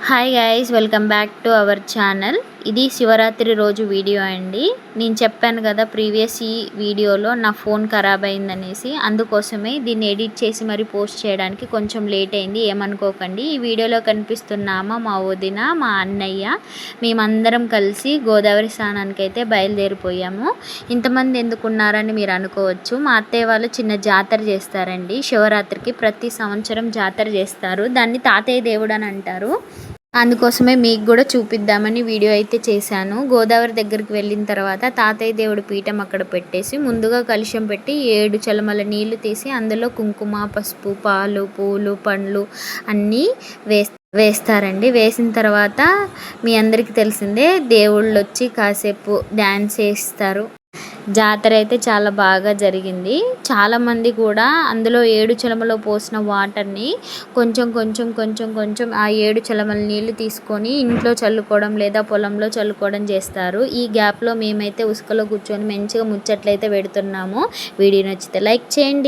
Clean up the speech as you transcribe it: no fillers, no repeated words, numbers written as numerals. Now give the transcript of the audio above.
Hi guys, welcome back to our channel. ఇది శివరాత్రి రోజు video అండి. నేను చెప్పాను కదా ప్రీవియస్ ఈ వీడియోలో నా ఫోన్ ఖరాబ్ అయిందనేసి, అందుకోసమే దీన్ని ఎడిట్ చేసి మరి పోస్ట్ చేయడానికి కొంచెం లేట్ అయింది, ఏమనుకోకండి. ఈ వీడియోలో కనిపిస్తున్నామా మా వదిన, మా అన్నయ్య, మేమందరం కలిసి గోదావరి స్నానానికి అయితే బయలుదేరిపోయాము. ఇంతమంది ఎందుకున్నారని మీరు అనుకోవచ్చు. మా అత్తయ్య వాళ్ళు చిన్న జాతర చేస్తారండి శివరాత్రికి. ప్రతి సంవత్సరం జాతర చేస్తారు. దాన్ని తాతయ్య దేవుడు అని అంటారు. అందుకోసమే మీకు కూడా చూపిద్దామని వీడియో అయితే చేశాను. గోదావరి దగ్గరికి వెళ్ళిన తర్వాత తాతయ్య దేవుడి పీఠం అక్కడ పెట్టేసి ముందుగా కలుషం పెట్టి 7 చలమల నీళ్లు తీసి అందులో కుంకుమ, పసుపు, పాలు, పూలు, పండ్లు అన్నీ వేస్తారండి. వేసిన తర్వాత మీ అందరికీ తెలిసిందే, దేవుళ్ళు వచ్చి కాసేపు డ్యాన్స్ చేస్తారు. జాతర అయితే చాలా బాగా జరిగింది. చాలామంది కూడా అందులో 7 చలమలో పోసిన వాటర్ని కొంచెం కొంచెం కొంచెం కొంచెం ఆ 7 చలమల నీళ్లు తీసుకొని ఇంట్లో చల్లుకోవడం లేదా పొలంలో చల్లుకోవడం చేస్తారు. ఈ గ్యాప్లో మేమైతే ఉసుకలో కూర్చొని మంచిగా ముచ్చట్లయితే పెడుతున్నాము. వీడియో నచ్చితే లైక్ చేయండి.